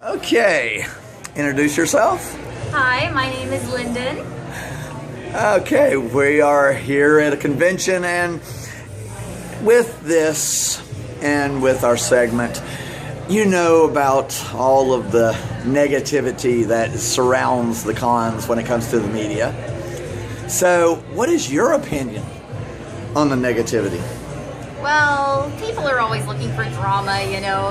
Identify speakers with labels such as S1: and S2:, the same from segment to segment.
S1: Okay, introduce yourself.
S2: Hi, my name is Lyndon.
S1: Okay, we are here at a convention, and with this and with our segment, you know about all of the negativity that surrounds the cons when it comes to the media. So, what is your opinion on the negativity?
S2: Well, people are always looking for drama,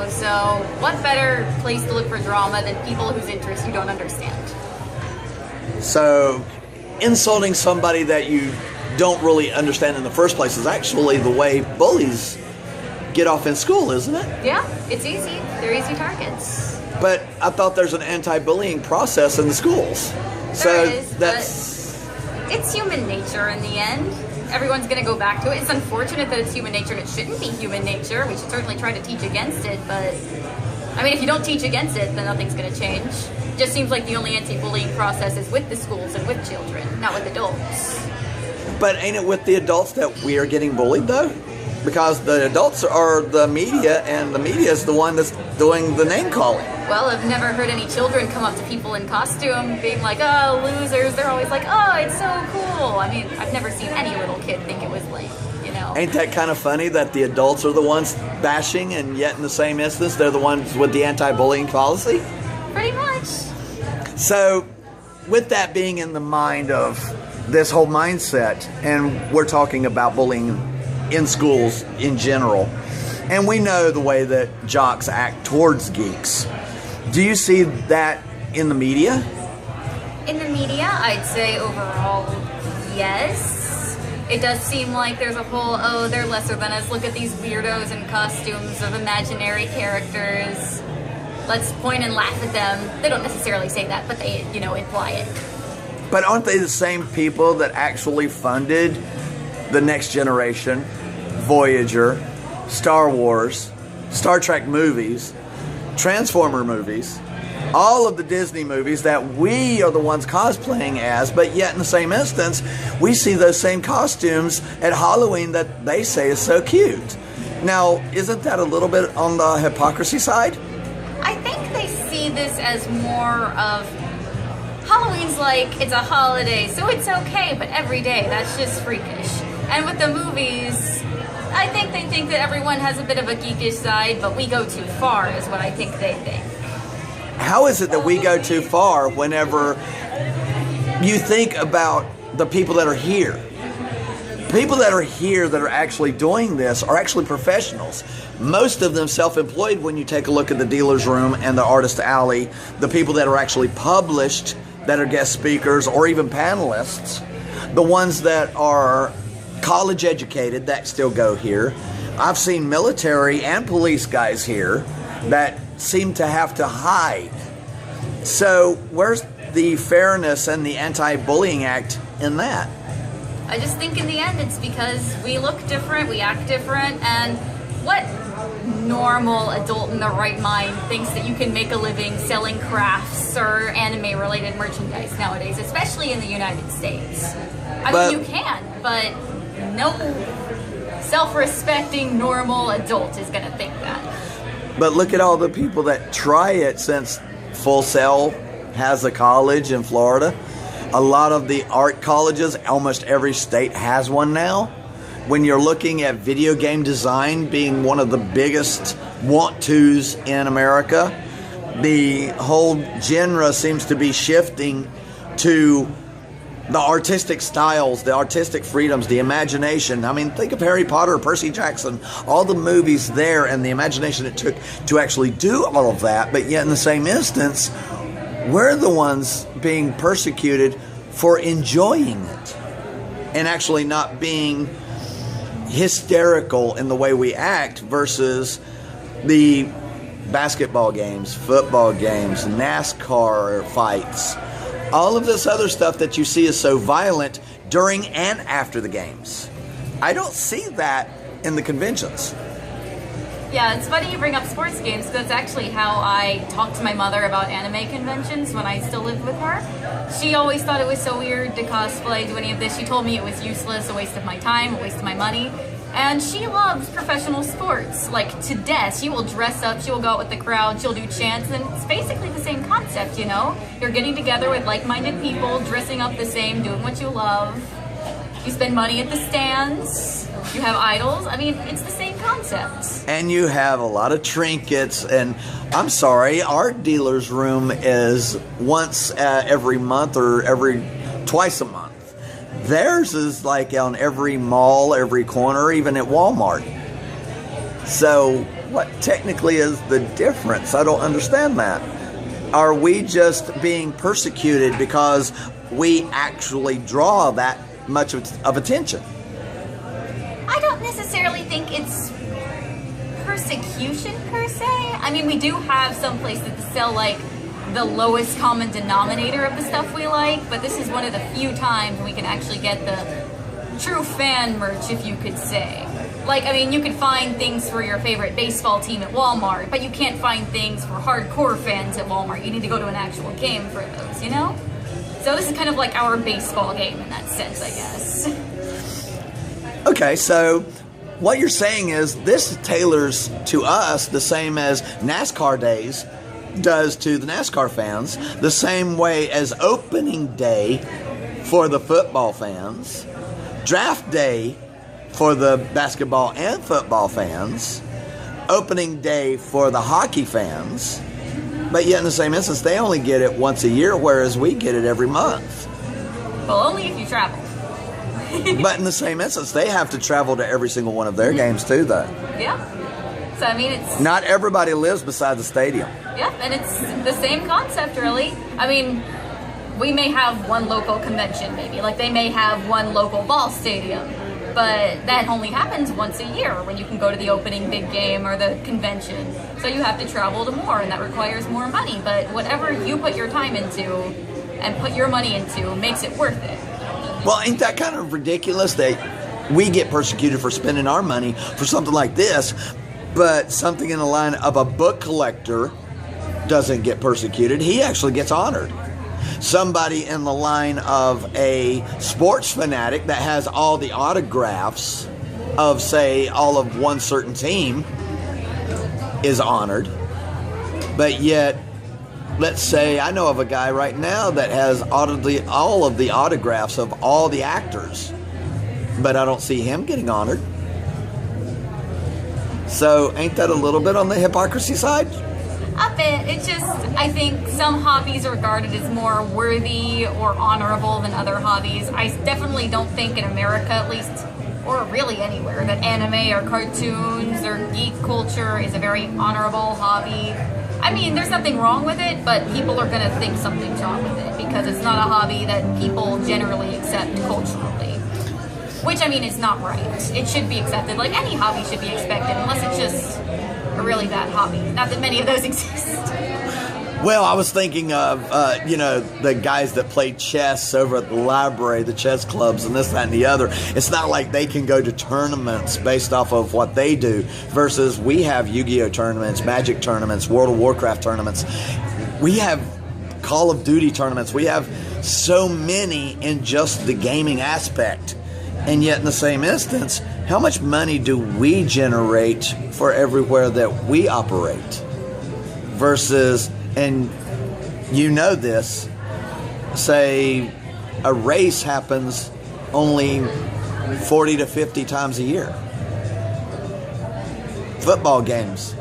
S2: so what better place to look for drama than people whose interests you don't understand?
S1: So, insulting somebody that you don't really understand in the first place is actually the way bullies get off in school, isn't it?
S2: Yeah, it's easy. They're easy targets.
S1: But I thought there's an anti-bullying process in the schools.
S2: There is, but it's human nature in the end. Everyone's going to go back to it. It's unfortunate that it's human nature and it shouldn't be human nature. We should certainly try to teach against it, but if you don't teach against it, then nothing's going to change. It just seems like the only anti-bullying process is with the schools and with children, not with adults.
S1: But ain't it with the adults that we are getting bullied, though? Because the adults are the media, and the media is the one that's doing the name calling.
S2: Well, I've never heard any children come up to people in costume being like, oh, losers. They're always like, oh, it's so cool. I've never seen any little kid think it was lame,
S1: Ain't that kind of funny that the adults are the ones bashing, and yet in the same instance, they're the ones with the anti-bullying policy?
S2: Pretty much.
S1: So, with that being in the mind of this whole mindset, and we're talking about bullying in schools in general, and we know the way that jocks act towards geeks. Do you see that in the media?
S2: In the media, I'd say overall, yes. It does seem like there's a whole, oh, they're lesser than us. Look at these weirdos in costumes of imaginary characters. Let's point and laugh at them. They don't necessarily say that, but they, imply it.
S1: But aren't they the same people that actually funded the Next Generation, Voyager, Star Wars, Star Trek movies, Transformer movies, all of the Disney movies that we are the ones cosplaying as, but yet in the same instance, we see those same costumes at Halloween that they say is so cute. Now, isn't that a little bit on the hypocrisy side?
S2: I think they see this as more of Halloween's like, it's a holiday, so it's okay, but every day, that's just freakish. And with the movies, I think they think that everyone has a bit of a geekish side, but we go too far is what I think they think.
S1: How is it that we go too far whenever you think about the people that are here? People that are here that are actually doing this are actually professionals. Most of them self-employed when you take a look at the dealer's room and the artist alley. The people that are actually published, that are guest speakers or even panelists. The ones that are college educated that still go here. I've seen military and police guys here that seem to have to hide. So where's the fairness and the anti-bullying act in that?
S2: I just think in the end it's because we look different, we act different, and what normal adult in the right mind thinks that you can make a living selling crafts or anime related merchandise nowadays, especially in the United States? You can, but no self-respecting normal adult is going to think that.
S1: But look at all the people that try it, since Full Sail has a college in Florida. A lot of the art colleges, almost every state has one now. When you're looking at video game design being one of the biggest want-tos in America, the whole genre seems to be shifting to the artistic styles, the artistic freedoms, the imagination. Think of Harry Potter, Percy Jackson, all the movies there and the imagination it took to actually do all of that. But yet in the same instance, we're the ones being persecuted for enjoying it and actually not being hysterical in the way we act versus the basketball games, football games, NASCAR fights. All of this other stuff that you see is so violent during and after the games. I don't see that in the conventions.
S2: Yeah, it's funny you bring up sports games. That's actually how I talked to my mother about anime conventions when I still lived with her. She always thought it was so weird to cosplay, do any of this. She told me it was useless, a waste of my time, a waste of my money. And she loves professional sports, like to death. She will dress up, she will go out with the crowd, she'll do chants, and it's basically the same concept, you know? You're getting together with like-minded people, dressing up the same, doing what you love. You spend money at the stands, you have idols. I mean, it's the same concept.
S1: And you have a lot of trinkets, and I'm sorry, our dealer's room is once every month or twice a month. Theirs is like on every mall, every corner, even at Walmart. So what technically is the difference? I don't understand that. Are we just being persecuted because we actually draw that much of attention?
S2: I don't necessarily think it's persecution per se. I mean, we do have some places that sell like the lowest common denominator of the stuff we like, but this is one of the few times we can actually get the true fan merch, if you could say. Like, I mean, you could find things for your favorite baseball team at Walmart, but you can't find things for hardcore fans at Walmart. You need to go to an actual game for those, you know? So this is kind of like our baseball game in that sense, I guess.
S1: Okay, so what you're saying is this tailors to us the same as NASCAR days does to the NASCAR fans, the same way as opening day for the football fans, draft day for the basketball and football fans, opening day for the hockey fans, but yet in the same instance they only get it once a year, whereas we get it every month.
S2: Well, only if you travel.
S1: But in the same instance, they have to travel to every single one of their games too, though.
S2: Yeah. So, I mean, it's...
S1: Not everybody lives beside the stadium.
S2: Yeah, and it's the same concept, really. I mean, we may have one local convention, maybe. Like, they may have one local ball stadium. But that only happens once a year when you can go to the opening big game or the convention. So you have to travel to more, and that requires more money. But whatever you put your time into and put your money into makes it worth it.
S1: Well, ain't that kind of ridiculous that we get persecuted for spending our money for something like this, but something in the line of a book collector doesn't get persecuted? He actually gets honored. Somebody in the line of a sports fanatic that has all the autographs of, say, all of one certain team is honored. But yet, let's say I know of a guy right now that has all of the autographs of all the actors, but I don't see him getting honored. So ain't that a little bit on the hypocrisy side?
S2: A bit. It's just, I think some hobbies are regarded as more worthy or honorable than other hobbies. I definitely don't think in America, at least, or really anywhere, that anime or cartoons or geek culture is a very honorable hobby. I mean, there's nothing wrong with it, but people are going to think something's wrong with it because it's not a hobby that people generally accept culturally. Which, I mean, is not right. It should be accepted. Like, any hobby should be expected, unless it's just a really bad hobby. Not that many of those exist.
S1: Well, I was thinking of, the guys that play chess over at the library, the chess clubs and this, that, and the other. It's not like they can go to tournaments based off of what they do versus we have Yu-Gi-Oh! Tournaments, Magic tournaments, World of Warcraft tournaments. We have Call of Duty tournaments. We have so many in just the gaming aspect. And yet in the same instance, how much money do we generate for everywhere that we operate? Versus, and you know this, say a race happens only 40 to 50 times a year. Football games,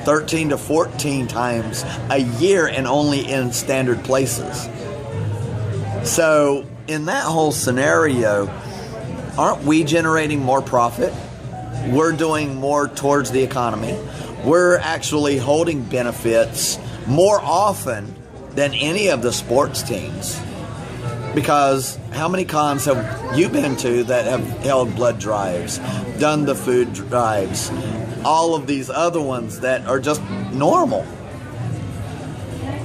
S1: 13 to 14 times a year and only in standard places. So in that whole scenario, aren't we generating more profit? We're doing more towards the economy. We're actually holding benefits more often than any of the sports teams. Because how many cons have you been to that have held blood drives, done the food drives, all of these other ones that are just normal?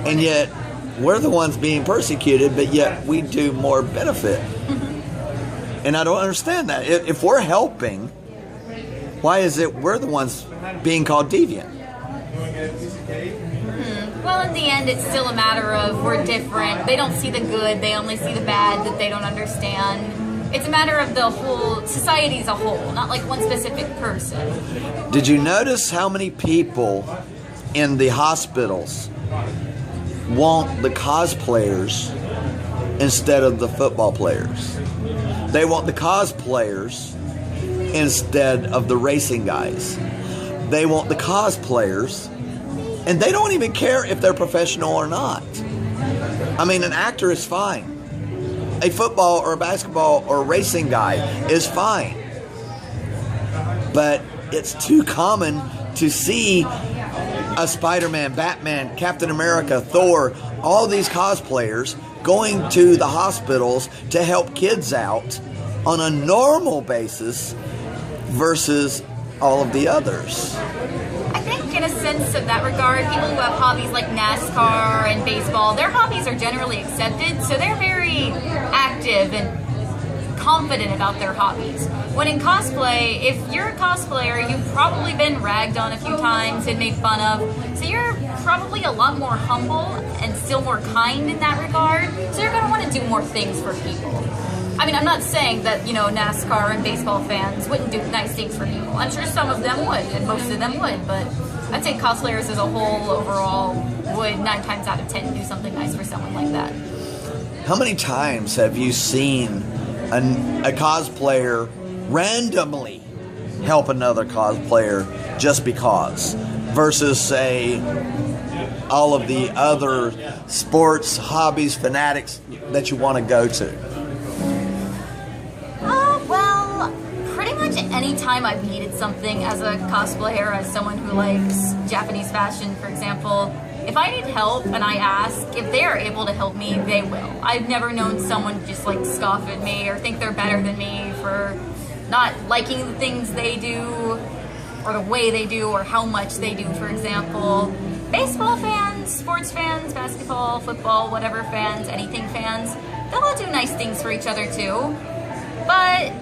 S1: And yet, we're the ones being persecuted, but yet we do more benefit. And I don't understand that. If we're helping, why is it we're the ones being called deviant?
S2: Well, in the end, it's still a matter of we're different. They don't see the good. They only see the bad that they don't understand. It's a matter of the whole society as a whole, not like one specific person.
S1: Did you notice how many people in the hospitals want the cosplayers instead of the football players? They want the cosplayers instead of the racing guys. They want the cosplayers, and they don't even care if they're professional or not. I mean, an actor is fine. A football or a basketball or a racing guy is fine. But it's too common to see a Spider-Man, Batman, Captain America, Thor, all these cosplayers going to the hospitals to help kids out on a normal basis versus all of the others.
S2: I think in a sense of that regard, people who have hobbies like NASCAR and baseball, their hobbies are generally accepted, so they're very active and confident about their hobbies. When in cosplay, if you're a cosplayer, you've probably been ragged on a few times and made fun of, so you're probably a lot more humble and still more kind in that regard, so you're going to want to do more things for people. I mean, I'm not saying that, NASCAR and baseball fans wouldn't do nice things for people. I'm sure some of them would, and most of them would, but I'd say cosplayers as a whole, overall, would 9 times out of 10 do something nice for someone like that.
S1: How many times have you seen a cosplayer randomly help another cosplayer just because, versus, say, all of the other sports, hobbies, fanatics that you want to go to?
S2: Pretty much any time I've needed something as a cosplayer, as someone who likes Japanese fashion, for example, if I need help and I ask, if they are able to help me, they will. I've never known someone just scoff at me or think they're better than me for not liking the things they do or the way they do or how much they do, for example. Baseball fans, sports fans, basketball, football, whatever fans, anything fans, they'll all do nice things for each other too. But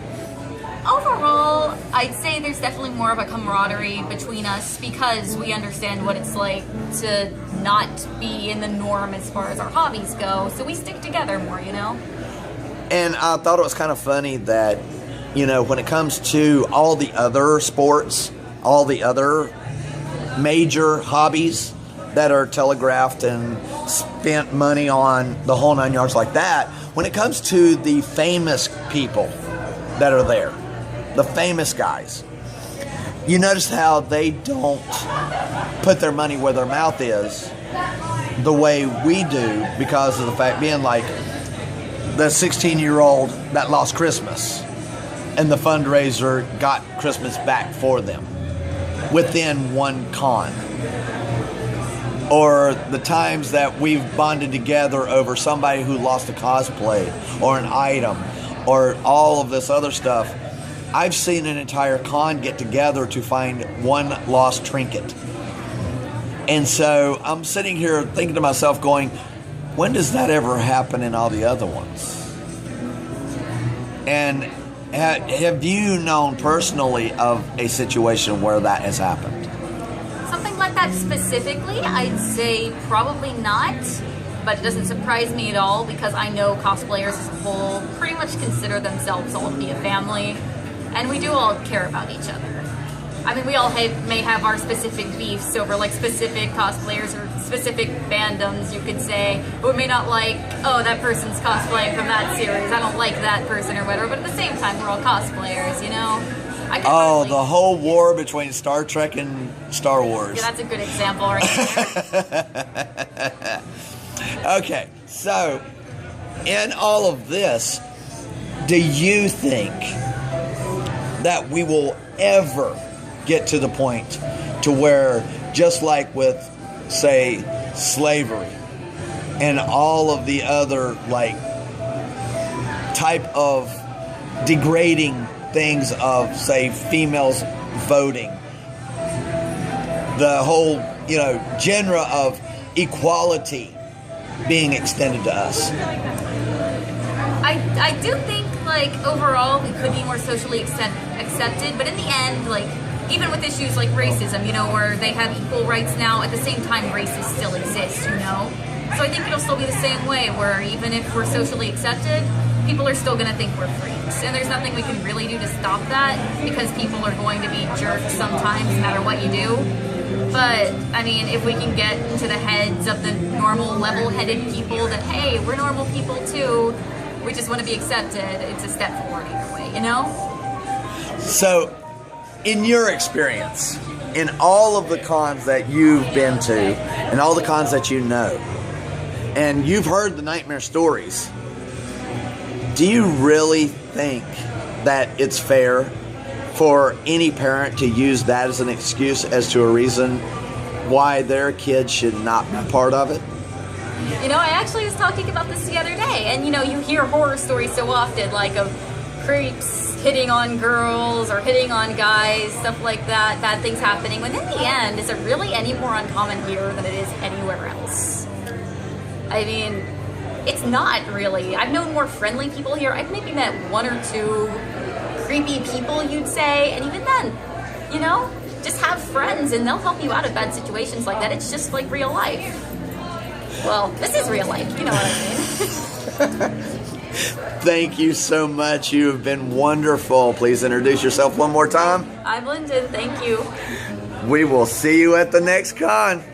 S2: overall, I'd say there's definitely more of a camaraderie between us because we understand what it's like to not be in the norm as far as our hobbies go, so we stick together more,
S1: And I thought it was kind of funny that, when it comes to all the other sports, all the other major hobbies that are telegraphed and spent money on the whole 9 yards like that, when it comes to the famous people that are there, the famous guys, you notice how they don't put their money where their mouth is the way we do, because of the fact being like the 16-year-old that lost Christmas and the fundraiser got Christmas back for them within one con. Or the times that we've bonded together over somebody who lost a cosplay or an item or all of this other stuff. I've seen an entire con get together to find one lost trinket. And so I'm sitting here thinking to myself going, when does that ever happen in all the other ones? And have you known personally of a situation where that has happened?
S2: Something like that specifically, I'd say probably not. But it doesn't surprise me at all because I know cosplayers as a whole pretty much consider themselves all to be a family. And we do all care about each other. I mean, we all may have our specific beefs over specific cosplayers or specific fandoms, you could say. But we may not like, oh, that person's cosplaying from that series. I don't like that person or whatever. But at the same time, we're all cosplayers,
S1: the whole war between Star Trek and Star Wars.
S2: Yeah, that's a good example right there.
S1: Okay, so in all of this, do you think that we will ever get to the point to where, just like with, say, slavery and all of the other type of degrading things of, say, females voting, the whole genre of equality being extended to us?
S2: I do think overall we could be more socially accepted, but in the end, even with issues like racism, where they have equal rights now, at the same time races still exist, So I think it'll still be the same way, where even if we're socially accepted, people are still going to think we're freaks. And there's nothing we can really do to stop that, because people are going to be jerks sometimes, no matter what you do. But, I mean, if we can get into the heads of the normal, level-headed people that, hey, we're normal people too, we just want to be accepted, it's a step forward either way, you know?
S1: So, in your experience, in all of the cons that you've been to, and all the cons that you know, and you've heard the nightmare stories, do you really think that it's fair for any parent to use that as an excuse as to a reason why their kid should not be part of it?
S2: You know, I actually was talking about this the other day, and you know, you hear horror stories so often, like of creeps hitting on girls or hitting on guys, stuff like that, bad things happening, when in the end, is it really any more uncommon here than it is anywhere else? I mean, it's not really. I've known more friendly people here. I've maybe met one or two creepy people, you'd say, and even then, you know, just have friends and they'll help you out of bad situations like that. It's just like real life. Well, this is real life, you know what I mean.
S1: Thank you so much. You have been wonderful. Please introduce yourself one more time.
S2: I'm Lyndon. Thank you.
S1: We will see you at the next con.